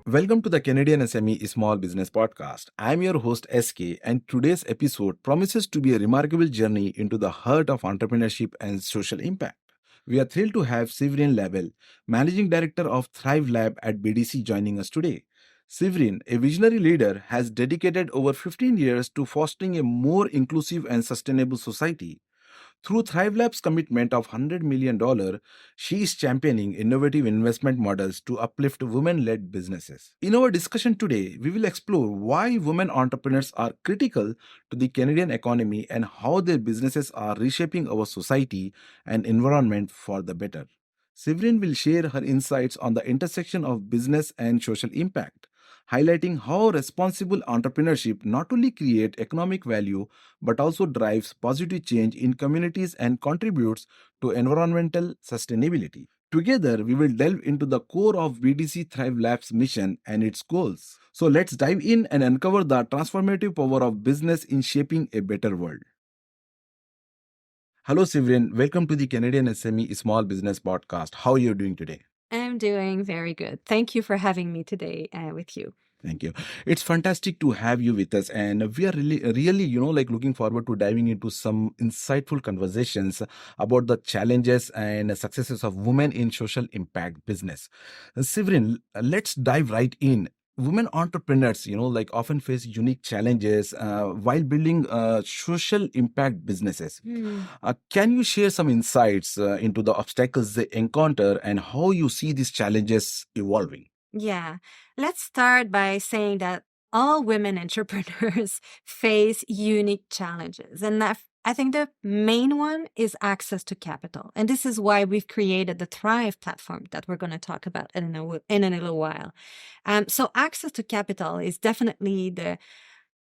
Welcome to the Canadian SME Small Business Podcast. I'm your host SK, and today's episode promises to be a remarkable journey into the heart of entrepreneurship and social impact. We are thrilled to have Sévrine Labelle, Managing Director of Thrive Lab at BDC, joining us today. Sévrine, a visionary leader, has dedicated over 15 years to fostering a more inclusive and sustainable society. Through Thrive Lab's commitment of $100 million, she is championing innovative investment models to uplift women led businesses. In our discussion today, we will explore why women entrepreneurs are critical to the Canadian economy and how their businesses are reshaping our society and environment for the better. Sévrine will share her insights on the intersection of business and social impact, highlighting how responsible entrepreneurship not only creates economic value but also drives positive change in communities and contributes to environmental sustainability. Together, we will delve into the core of BDC Thrive Lab's mission and its goals. So let's dive in and uncover the transformative power of business in shaping a better world. Hello, Sévrine. Welcome to the Canadian SME Small Business Podcast. How are you doing today? I'm doing very good. Thank you for having me today with you. Thank you. It's fantastic to have you with us, and we are really, looking forward to diving into some insightful conversations about the challenges and successes of women in social impact business. Sévrine, let's dive right in. Women entrepreneurs, often face unique challenges while building social impact businesses. Can you share some insights into the obstacles they encounter and how you see these challenges evolving? Yeah, let's start by saying that all women entrepreneurs face unique challenges. And I think the main one is access to capital. And this is why we've created the Thrive platform that we're going to talk about in a little while. So access to capital is definitely the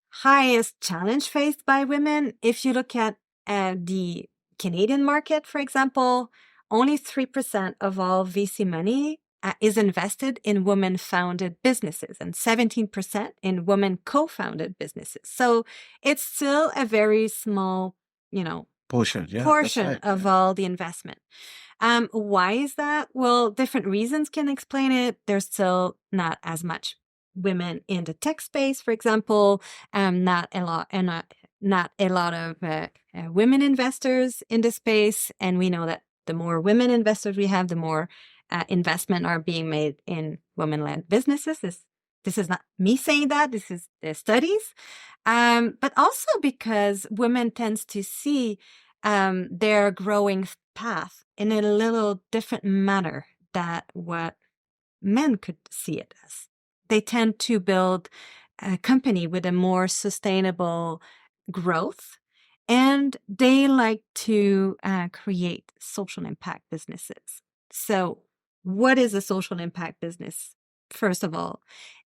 highest challenge faced by women. If you look at the Canadian market, for example, only 3% of all VC money is invested in women-founded businesses and 17% in women co-founded businesses. So it's still a very small, Portion of all the investment. Why is that? Well, different reasons can explain it. There's still not as much women in the tech space, for example, not a lot of women investors in the space. And we know that the more women investors we have, the more investment are being made in women-led businesses. This is not me saying that. This is the studies. But also because women tends to see their growing path in a little different manner than what men could see it as. They tend to build a company with a more sustainable growth, and they like to create social impact businesses. So what is a social impact business? First of all,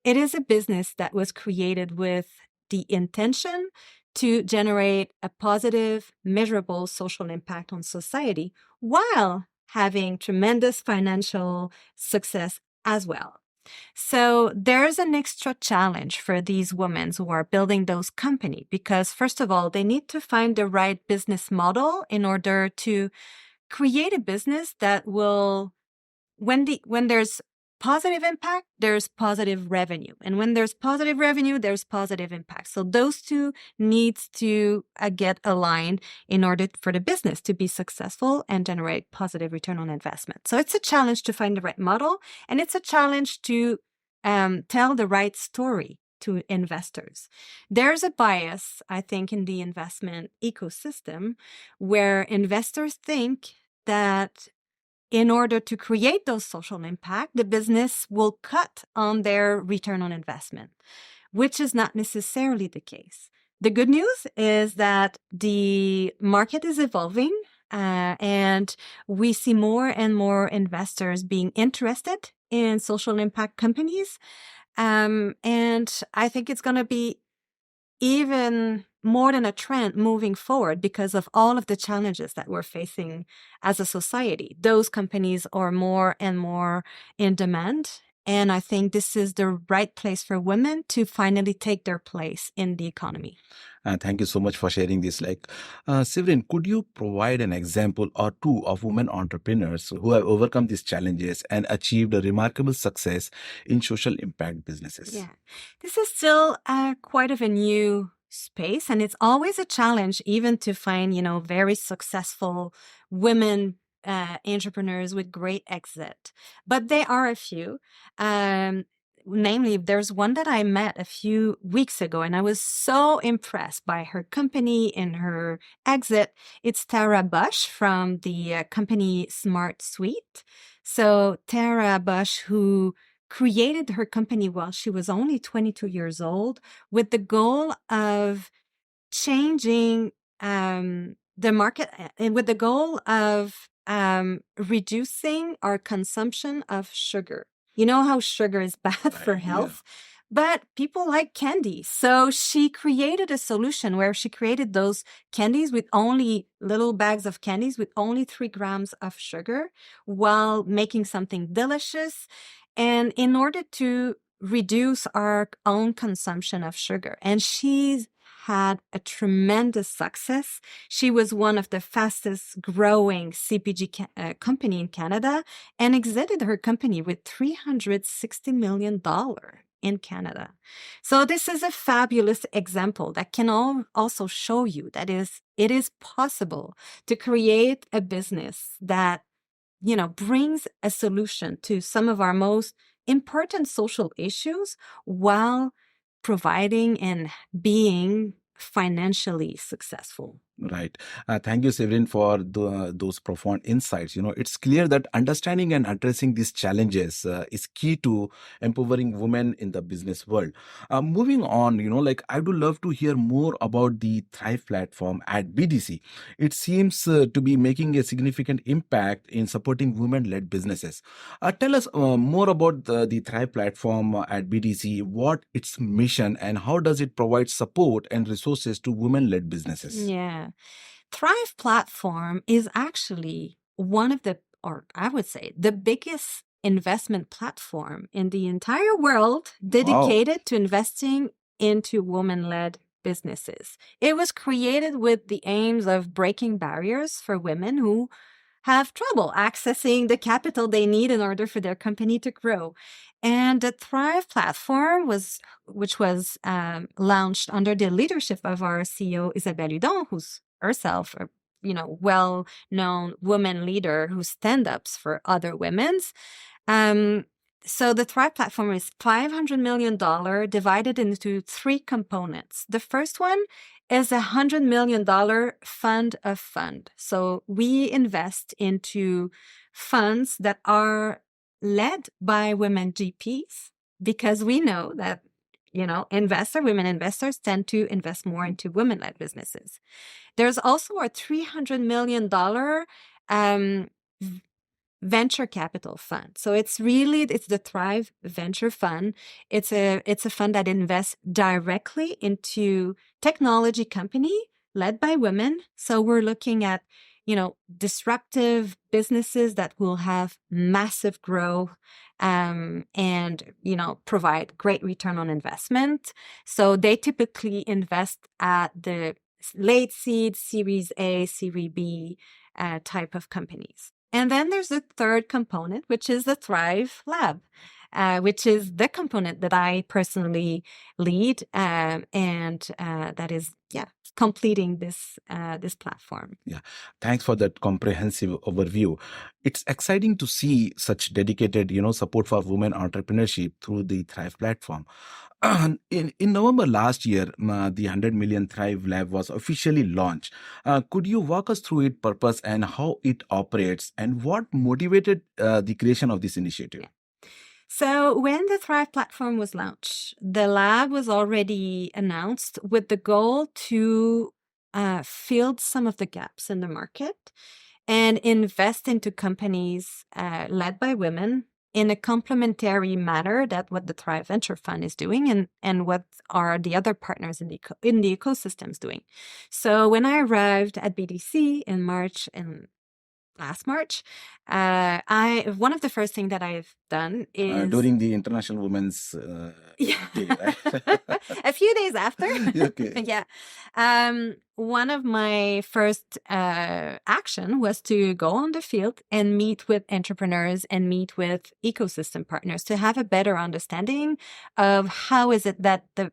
it is a business that was created with the intention to generate a positive, measurable social impact on society while having tremendous financial success as well. So there's an extra challenge for these women who are building those companies because, first of all, they need to find the right business model in order to create a business that will, when there's positive impact, there's positive revenue. And when there's positive revenue, there's positive impact. So those two needs to get aligned in order for the business to be successful and generate positive return on investment. So it's a challenge to find the right model, and it's a challenge to tell the right story to investors. There's a bias, I think, in the investment ecosystem where investors think that in order to create those social impact, the business will cut on their return on investment, which is not necessarily the case. The good news is that the market is evolving and we see more and more investors being interested in social impact companies. And I think it's going to be even more than a trend moving forward because of all of the challenges that we're facing as a society. Those companies are more and more in demand. And I think this is the right place for women to finally take their place in the economy. Thank you so much for sharing this. Sévrine, could you provide an example or two of women entrepreneurs who have overcome these challenges and achieved a remarkable success in social impact businesses? Yeah, this is still quite of a new space, and it's always a challenge even to find, very successful women entrepreneurs with great exit. But there are a few. Um, Namely, there's one that I met a few weeks ago, and I was so impressed by her company and her exit. It's Tara Bush from the company Smart Suite. So Tara Bush, who created her company while she was only 22 years old with the goal of changing the market and with the goal of reducing our consumption of sugar. You know how sugar is bad for Right. Yeah. health, but people like candy. So she created a solution where she created those candies with only little bags of candies with only 3 grams of sugar while making something delicious. And in order to reduce our own consumption of sugar. And she's had a tremendous success. She was one of the fastest growing CPG company in Canada and exited her company with $360 million in Canada. So this is a fabulous example that can also show you that it is possible to create a business that brings a solution to some of our most important social issues while providing and being financially successful. Right. Thank you, Severin, for those profound insights. It's clear that understanding and addressing these challenges is key to empowering women in the business world. Moving on, I would love to hear more about the Thrive platform at BDC. It seems to be making a significant impact in supporting women-led businesses. Tell us more about the Thrive platform at BDC, what its mission, and how does it provide support and resources to women-led businesses? Yeah. Thrive platform is actually one of or I would say, the biggest investment platform in the entire world dedicated to investing into women-led businesses. It was created with the aims of breaking barriers for women who have trouble accessing the capital they need in order for their company to grow. And the Thrive platform which was launched under the leadership of our CEO, Isabelle Hudon, who's herself a well-known woman leader who stand-ups for other women's. So the Thrive platform is $500 million divided into 3 components. The first one is a $100 million fund of fund. So we invest into funds that are led by women GPs because we know that, women investors tend to invest more into women-led businesses. There's also a $300 million venture capital fund. So it's the Thrive Venture Fund. It's a fund that invests directly into technology company led by women. So we're looking at, disruptive businesses that will have massive growth and, provide great return on investment. So they typically invest at the late seed, Series A, Series B type of companies. And then there's the third component, which is the Thrive Lab, which is the component that I personally lead, and that is, completing this platform. Yeah, thanks for that comprehensive overview. It's exciting to see such dedicated, support for women entrepreneurship through the Thrive platform. In November last year, the 100 million Thrive Lab was officially launched. Could you walk us through its purpose and how it operates, and what motivated the creation of this initiative? Yeah. So when the Thrive platform was launched, the lab was already announced with the goal to fill some of the gaps in the market and invest into companies led by women in a complementary manner that what the Thrive Venture Fund is doing and what are the other partners in the ecosystems doing. So when I arrived at BDC in March last March. One of the first things that I've done is during the International Women's yeah. Day, right? A few days after. Okay. Yeah. One of my first action was to go on the field and meet with entrepreneurs and meet with ecosystem partners to have a better understanding of how is it that the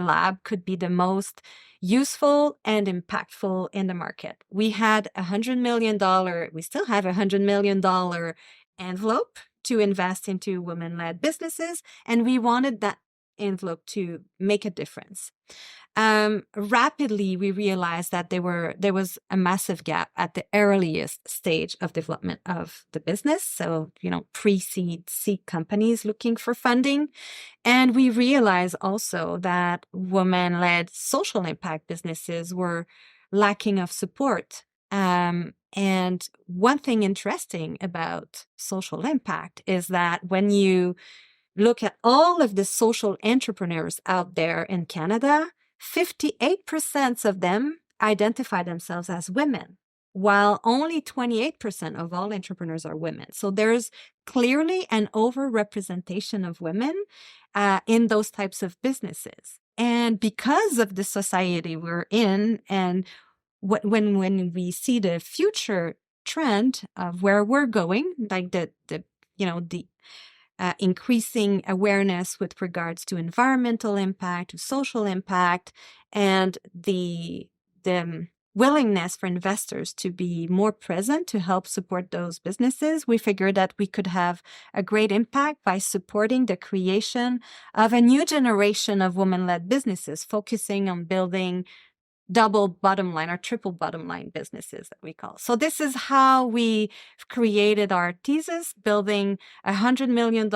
lab could be the most useful and impactful in the market. We had $100 million, we still have $100 million envelope to invest into women-led businesses, and we wanted that envelope to make a difference. Rapidly, we realized that there was a massive gap at the earliest stage of development of the business. So, pre-seed, seed companies looking for funding. And we realized also that women-led social impact businesses were lacking of support. And one thing interesting about social impact is that when you look at all of the social entrepreneurs out there in Canada, 58% of them identify themselves as women, while only 28% of all entrepreneurs are women. So there's clearly an overrepresentation of women in those types of businesses. And because of the society we're in, and when we see the future trend of where we're going, like the increasing awareness with regards to environmental impact, to social impact, and the willingness for investors to be more present to help support those businesses, we figured that we could have a great impact by supporting the creation of a new generation of women-led businesses, focusing on building double bottom line or triple bottom line businesses that we call. So this is how we created our thesis, building $100 million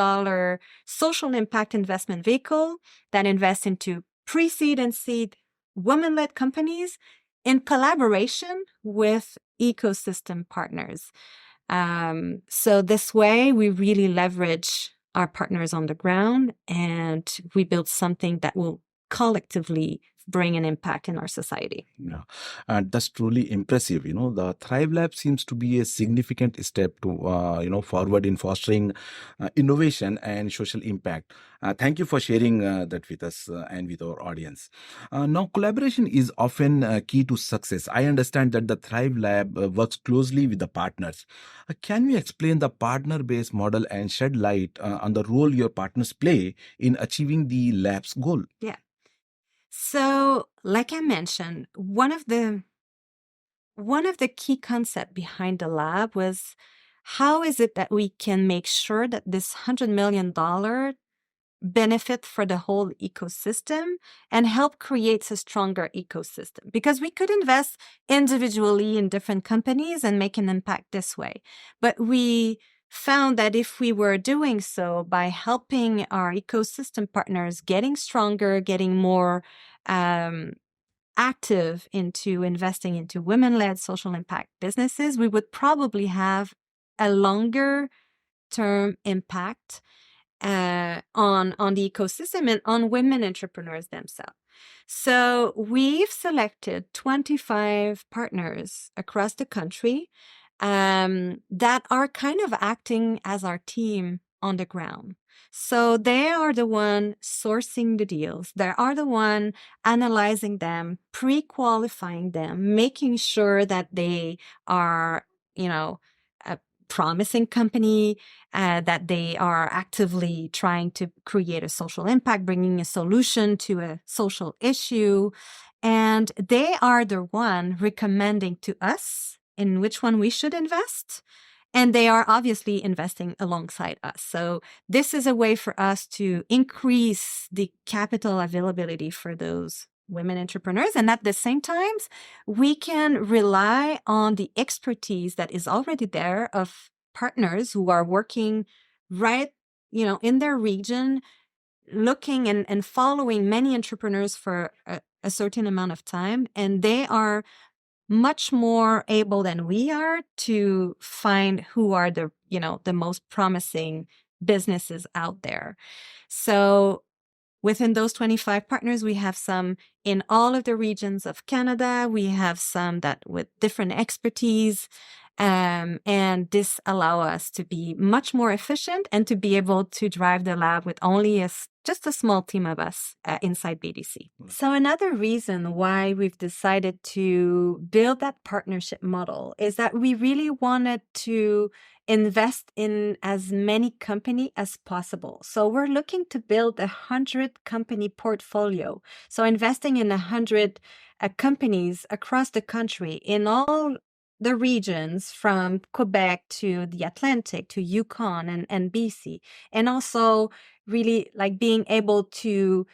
social impact investment vehicle that invests into pre-seed and seed women-led companies in collaboration with ecosystem partners. So this way we really leverage our partners on the ground, and we build something that will collectively bring an impact in our society. Yeah, and that's truly impressive. The Thrive Lab seems to be a significant step to, forward in fostering innovation and social impact. Thank you for sharing that with us and with our audience. Now, collaboration is often key to success. I understand that the Thrive Lab works closely with the partners. Can you explain the partner-based model and shed light on the role your partners play in achieving the lab's goal? Yeah. So, like I mentioned, one of the key concepts behind the lab was how is it that we can make sure that this $100 million benefit for the whole ecosystem and help create a stronger ecosystem? Because we could invest individually in different companies and make an impact this way. But we found that if we were doing so by helping our ecosystem partners getting stronger, getting more active into investing into women-led social impact businesses, we would probably have a longer term impact on the ecosystem and on women entrepreneurs themselves. So we've selected 25 partners across the country that are kind of acting as our team on the ground. So they are the one sourcing the deals. They are the one analyzing them, pre-qualifying them, making sure that they are, a promising company, that they are actively trying to create a social impact, bringing a solution to a social issue. And they are the one recommending to us in which one we should invest. And they are obviously investing alongside us. So this is a way for us to increase the capital availability for those women entrepreneurs. And at the same time, we can rely on the expertise that is already there of partners who are working right, in their region, looking and following many entrepreneurs for a certain amount of time. And they are much more able than we are to find who are the most promising businesses out there. So within those 25 partners, we have some in all of the regions of Canada. We have some that with different expertise. And this allow us to be much more efficient and to be able to drive the lab with only just a small team of us inside BDC. So another reason why we've decided to build that partnership model is that we really wanted to invest in as many companies as possible. So we're looking to build 100 company portfolio. So investing in 100 companies across the country in all the regions from Quebec to the Atlantic to Yukon and BC, and also really like being able to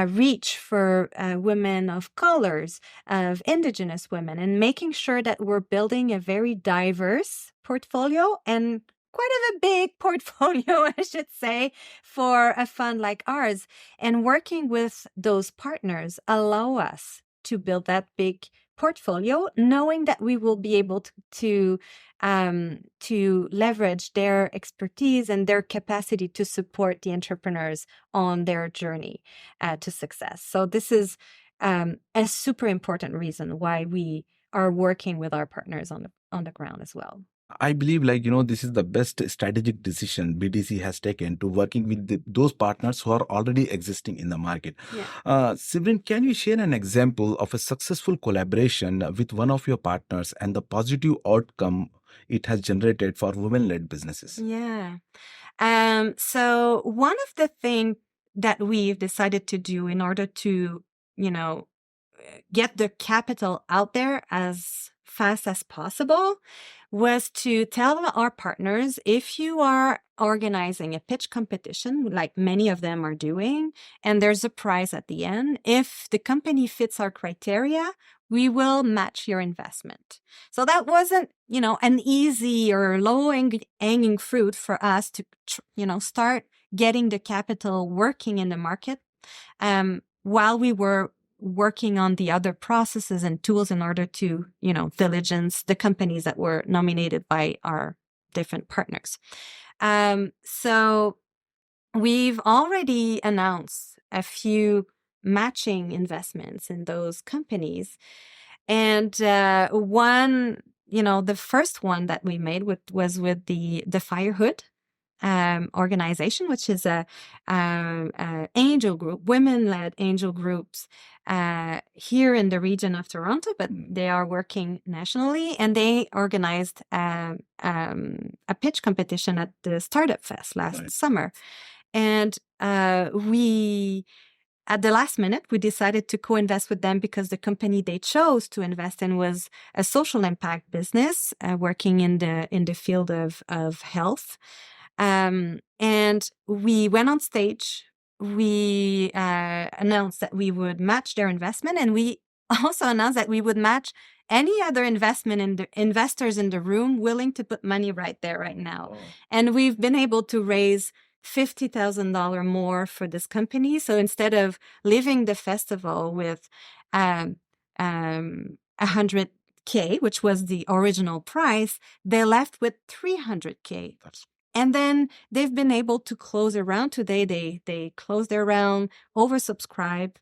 reach for women of colors, of Indigenous women, and making sure that we're building a very diverse portfolio and quite a big portfolio, I should say, for a fund like ours. And working with those partners allow us to build that big portfolio, knowing that we will be able to leverage their expertise and their capacity to support the entrepreneurs on their journey to success. So this is a super important reason why we are working with our partners on the ground as well. I believe, this is the best strategic decision BDC has taken to working with those partners who are already existing in the market. Yeah. Sévrine, can you share an example of a successful collaboration with one of your partners and the positive outcome it has generated for women-led businesses? Yeah. So one of the things that we've decided to do in order to, get the capital out there as fast as possible was to tell our partners, if you are organizing a pitch competition, like many of them are doing, and there's a prize at the end, if the company fits our criteria, we will match your investment. So that wasn't, an easy or low-hanging fruit for us to, start getting the capital working in the market while we were working on the other processes and tools in order to, diligence the companies that were nominated by our different partners. So we've already announced a few matching investments in those companies. And one, the first one that we made was with the Firehood organization, which is a angel group, women-led angel groups here in the region of Toronto, but they are working nationally, and they organized a pitch competition at the Startup Fest last summer. And we, at the last minute, we decided to co-invest with them because the company they chose to invest in was a social impact business working in the field of health. And we went on stage. We announced that we would match their investment, and we also announced that we would match any other investors in the room willing to put money right there, right now. Oh. And we've been able to raise $50,000 more for this company. So instead of leaving the festival with $100K, which was the original price, they left with $300K. And then they've been able to close a round today. They closed their round, oversubscribed.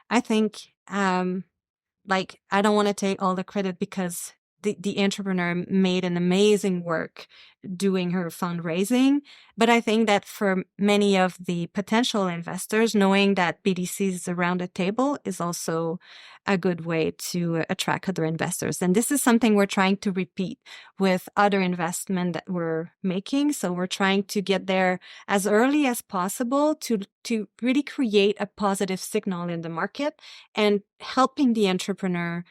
I think, I don't want to take all the credit because the entrepreneur made an amazing work doing her fundraising. But I think that for many of the potential investors, knowing that BDC is around the table is also a good way to attract other investors. And this is something we're trying to repeat with other investment that we're making. So we're trying to get there as early as possible to really create a positive signal in the market and helping the entrepreneur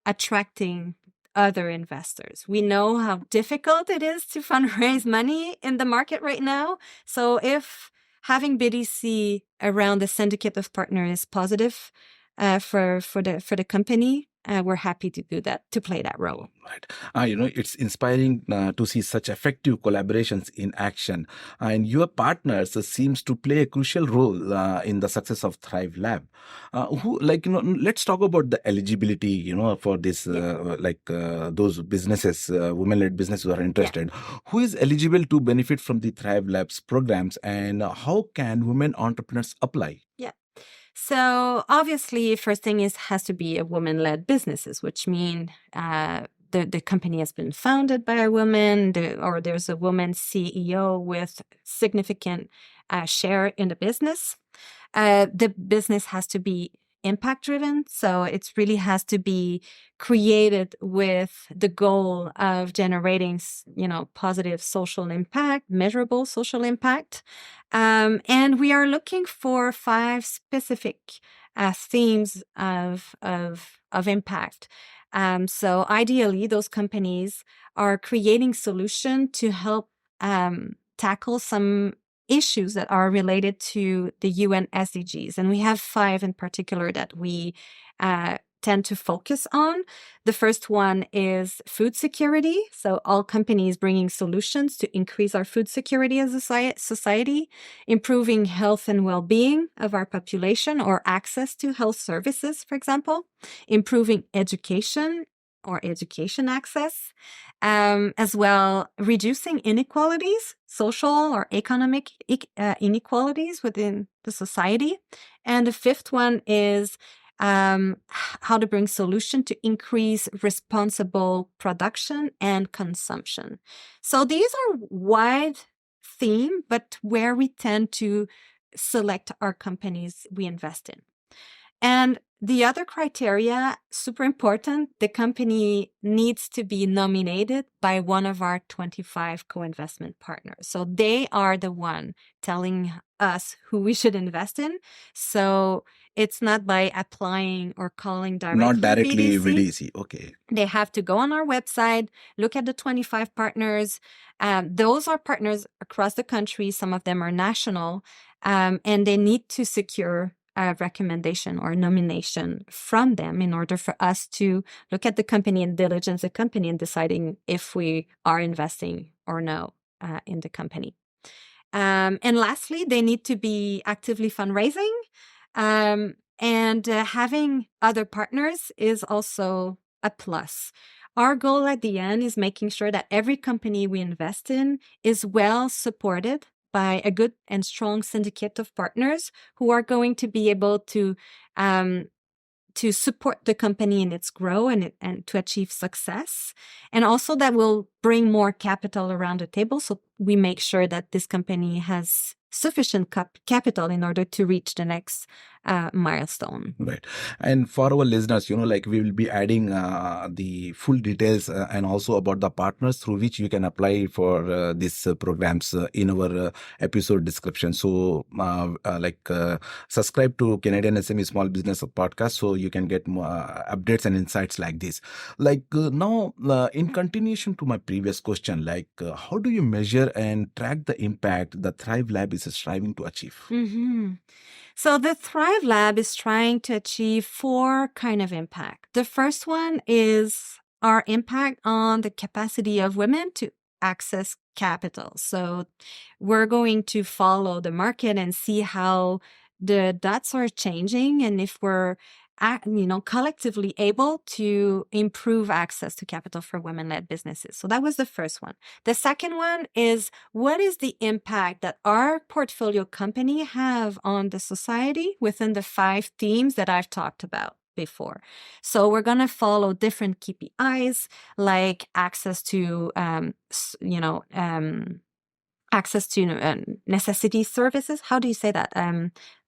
attracting other investors. We know how difficult it is to fundraise money in the market right now. So if having BDC around the syndicate of partners is positive for the company, we're happy to do that, to play that role. Right. It's inspiring to see such effective collaborations in action. And your partners seems to play a crucial role in the success of Thrive Lab. Let's talk about the eligibility, for this, those businesses, women-led businesses who are interested. Yeah. Who is eligible to benefit from the Thrive Labs programs, and how can women entrepreneurs apply? Yeah. So obviously, first thing has to be a woman-led businesses, which mean the company has been founded by a woman, or there's a woman CEO with significant share in the business. The business has to be impact driven. So it really has to be created with the goal of generating, positive social impact, measurable social impact. And we are looking for 5 specific themes of impact. So ideally, those companies are creating solutions to help tackle some issues that are related to the UN SDGs. And we have 5 in particular that we tend to focus on. The first one is food security. So all companies bringing solutions to increase our food security as a society, improving health and well-being of our population or access to health services, for example, improving education or education access, as well reducing inequalities, social or economic inequalities within the society. And the 5th one is how to bring solution to increase responsible production and consumption. So these are wide theme, but where we tend to select our companies we invest in. And the other criteria, super important, the company needs to be nominated by one of our 25 co-investment partners. So they are the one telling us who we should invest in. So it's not by applying or calling directly. Not directly BDC. VDC. Okay. They have to go on our website, look at the 25 partners. Those are partners across the country. Some of them are national, and they need to secure a recommendation or nomination from them in order for us to look at the company and diligence the company and deciding if we are investing or no in the company. And lastly, they need to be actively fundraising. And having other partners is also a plus. Our goal at the end is making sure that every company we invest in is well supported by a good and strong syndicate of partners who are going to be able to support the company in its growth and to achieve success. And also that will bring more capital around the table. So we make sure that this company has sufficient capital in order to reach the next milestone. Right. And for our listeners, we will be adding the full details and also about the partners through which you can apply for these programs in our episode description. So subscribe to Canadian SME Small Business Podcast so you can get more updates and insights like this. Now, in continuation to my previous question, how do you measure and track the impact the Thrive Lab is striving to achieve? Mm-hmm. So the Thrive Lab is trying to achieve 4 kind of impact. The first one is our impact on the capacity of women to access capital. So we're going to follow the market and see how the dots are changing and if we're collectively able to improve access to capital for women-led businesses. So that was the first one. The second one is, what is the impact that our portfolio company have on the society within the 5 themes that I've talked about before? So we're going to follow different KPIs like access to, access to necessity services. How do you say that?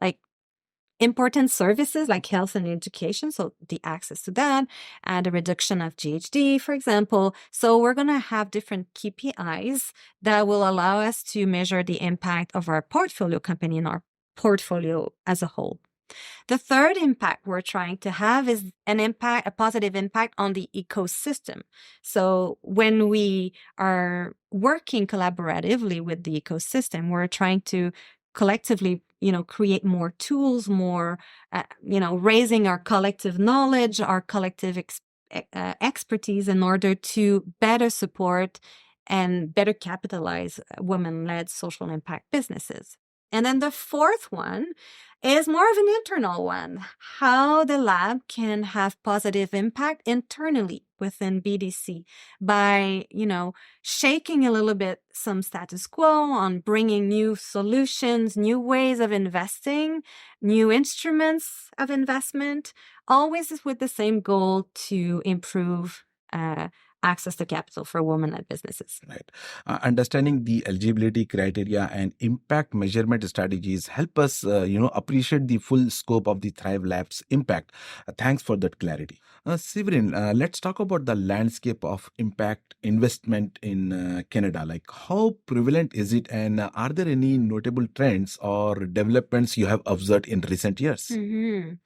Like important services like health and education, so the access to that, and the reduction of GHG, for example. So we're going to have different KPIs that will allow us to measure the impact of our portfolio company and our portfolio as a whole. The third impact we're trying to have is a positive impact on the ecosystem. So when we are working collaboratively with the ecosystem, we're trying to collectively create more tools, more, raising our collective knowledge, our collective expertise in order to better support and better capitalize women-led social impact businesses. And then the fourth one is more of an internal one, how the lab can have positive impact internally within BDC by, shaking a little bit some status quo on bringing new solutions, new ways of investing, new instruments of investment, always with the same goal to improve access to capital for women-led businesses. Right. Understanding the eligibility criteria and impact measurement strategies help us, appreciate the full scope of the Thrive Labs impact. Thanks for that clarity. Sévrine, let's talk about the landscape of impact investment in Canada. Like, how prevalent is it, and are there any notable trends or developments you have observed in recent years? Mhm.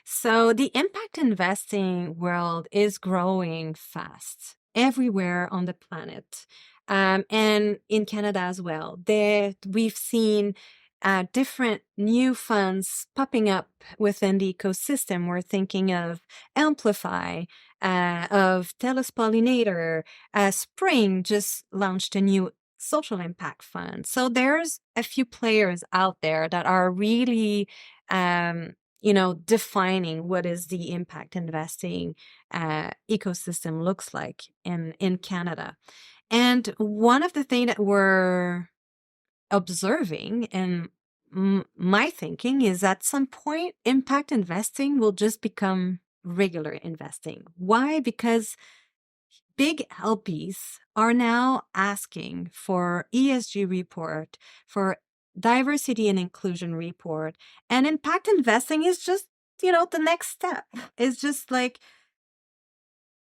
So the impact investing world is growing fast everywhere on the planet, and in Canada as well. We've seen different new funds popping up within the ecosystem. We're thinking of Amplify, of Telus Pollinator. Spring just launched a new social impact fund. So there's a few players out there that are really defining what is the impact investing ecosystem looks like in Canada. And one of the things that we're observing and my thinking is at some point, impact investing will just become regular investing. Why? Because big LPs are now asking for ESG report, for diversity and inclusion report, and impact investing is just, the next step. It's just like,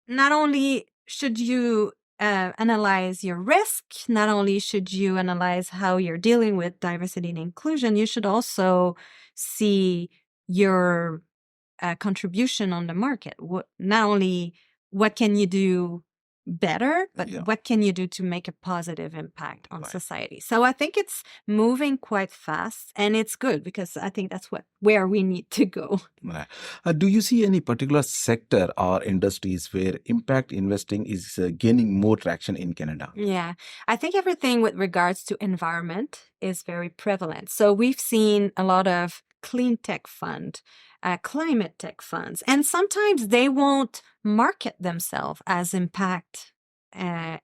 not only should you analyze your risk, not only should you analyze how you're dealing with diversity and inclusion, you should also see your contribution on the market. Not only what can you do better, but Yeah. what can you do to make a positive impact on Right. society? So I think it's moving quite fast, and it's good because I think that's where we need to go. Right. Do you see any particular sector or industries where impact investing is gaining more traction in Canada? Yeah, I think everything with regards to environment is very prevalent. So we've seen a lot of clean tech fund, climate tech funds, and sometimes they won't market themselves as impact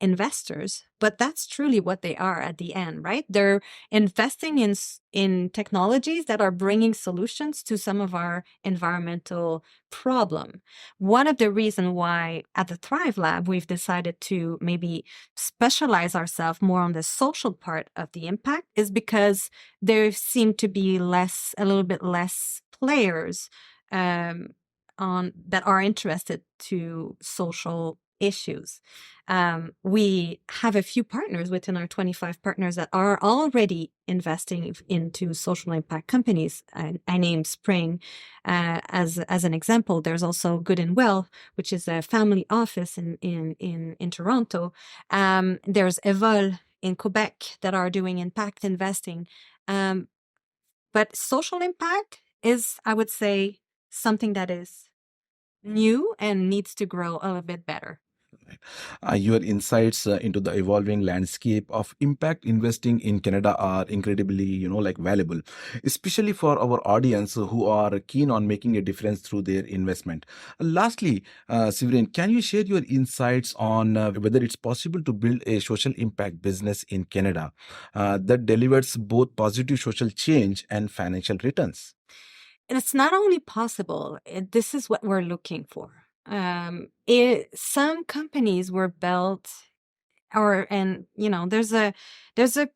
investors, but that's truly what they are at the end, right? They're investing in technologies that are bringing solutions to some of our environmental problem. One of the reasons why at the Thrive Lab we've decided to maybe specialize ourselves more on the social part of the impact is because there seem to be a little bit less players on that are interested to social issues. We have a few partners within our 25 partners that are already investing into social impact companies. I named Spring as an example. There's also Good and Well, which is a family office in Toronto. There's Evol in Quebec that are doing impact investing. But social impact is, I would say, something that is new and needs to grow a little bit better. Your insights into the evolving landscape of impact investing in Canada are incredibly, valuable, especially for our audience who are keen on making a difference through their investment. Lastly, Sévrine, can you share your insights on whether it's possible to build a social impact business in Canada that delivers both positive social change and financial returns? It's not only possible, this is what we're looking for. Some companies were built there's a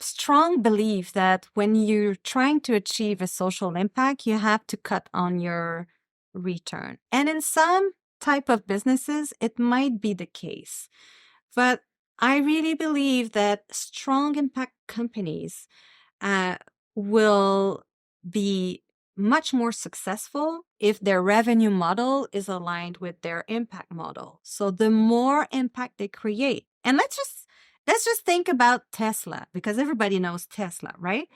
strong belief that when you're trying to achieve a social impact, you have to cut on your return. And in some type of businesses, it might be the case. But I really believe that strong impact companies will be much more successful if their revenue model is aligned with their impact model. So the more impact they create, and let's just think about Tesla, because everybody knows Tesla, right?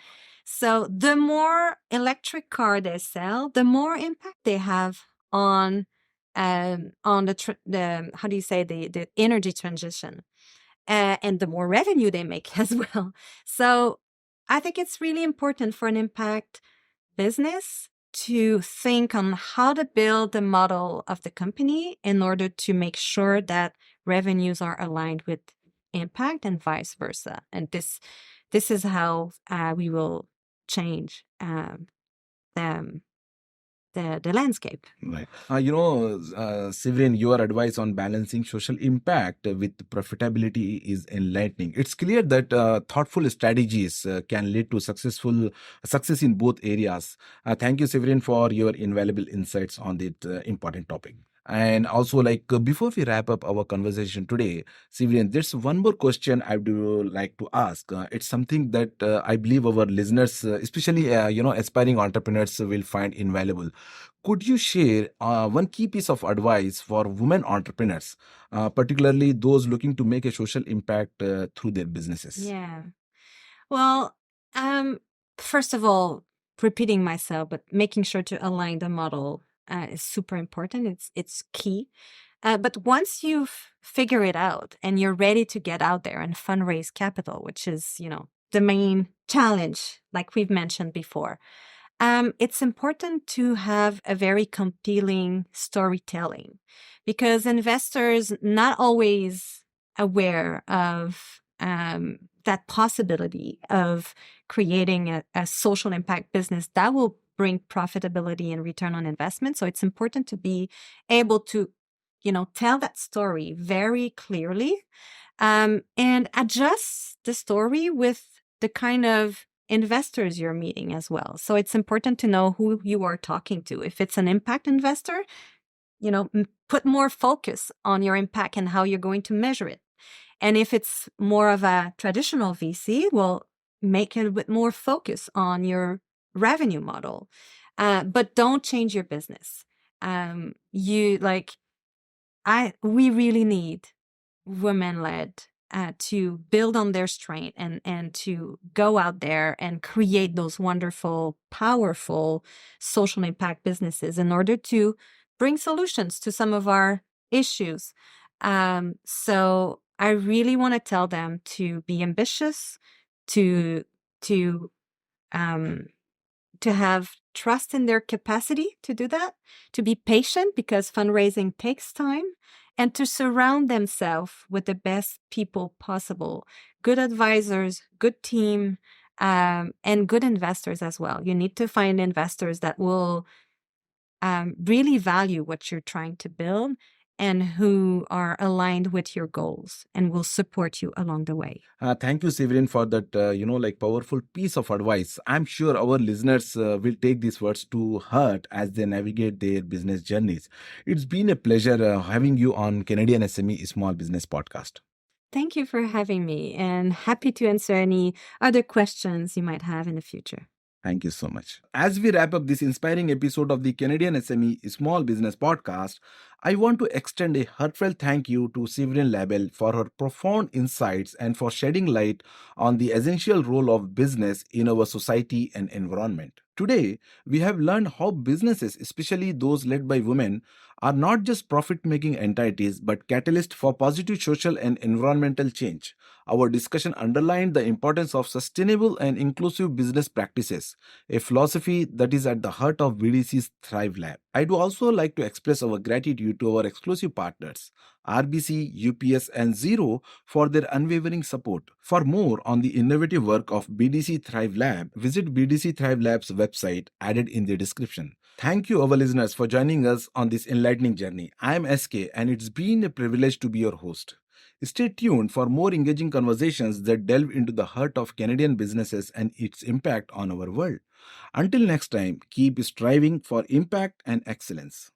So the more electric car they sell, the more impact they have on the how do you say the energy transition, and the more revenue they make as well. So I think it's really important for an impact business to think on how to build the model of the company in order to make sure that revenues are aligned with impact and vice versa. And this is how we will change the the landscape. Right. Sévrine, your advice on balancing social impact with profitability is enlightening. It's clear that thoughtful strategies can lead to success in both areas. Thank you, Sévrine, for your invaluable insights on this important topic. And also, before we wrap up our conversation today, Sévrine, there's one more question I would like to ask. It's something that I believe our listeners, especially aspiring entrepreneurs, will find invaluable. Could you share one key piece of advice for women entrepreneurs, particularly those looking to make a social impact through their businesses? Yeah. Well, first of all, repeating myself, but making sure to align the model is super important. It's key. But once you've figured it out and you're ready to get out there and fundraise capital, which is, the main challenge, like we've mentioned before, it's important to have a very compelling storytelling, because investors not always aware of that possibility of creating a social impact business that will bring profitability and return on investment. So it's important to be able to, tell that story very clearly, and adjust the story with the kind of investors you're meeting as well. So it's important to know who you are talking to. If it's an impact investor, put more focus on your impact and how you're going to measure it. And if it's more of a traditional VC, well, make it with more focus on your revenue model. But don't change your business. We really need women-led to build on their strength and to go out there and create those wonderful, powerful social impact businesses in order to bring solutions to some of our issues. So I really want to tell them to be ambitious, to have trust in their capacity to do that, to be patient because fundraising takes time, and to surround themselves with the best people possible, good advisors, good team, and good investors as well. You need to find investors that will really value what you're trying to build and who are aligned with your goals and will support you along the way. Thank you, Sévrine, for that, powerful piece of advice. I'm sure our listeners will take these words to heart as they navigate their business journeys. It's been a pleasure having you on Canadian SME Small Business Podcast. Thank you for having me, and happy to answer any other questions you might have in the future. Thank you so much. As we wrap up this inspiring episode of the Canadian SME Small Business Podcast, I want to extend a heartfelt thank you to Sévrine Labelle for her profound insights and for shedding light on the essential role of business in our society and environment. Today, we have learned how businesses, especially those led by women, are not just profit-making entities but catalysts for positive social and environmental change. Our discussion underlined the importance of sustainable and inclusive business practices, a philosophy that is at the heart of BDC's Thrive Lab. I'd also like to express our gratitude to our exclusive partners, RBC, UPS, and Zero, for their unwavering support. For more on the innovative work of BDC Thrive Lab, visit BDC Thrive Lab's website added in the description. Thank you, our listeners, for joining us on this enlightening journey. I'm SK, and it's been a privilege to be your host. Stay tuned for more engaging conversations that delve into the heart of Canadian businesses and its impact on our world. Until next time, keep striving for impact and excellence.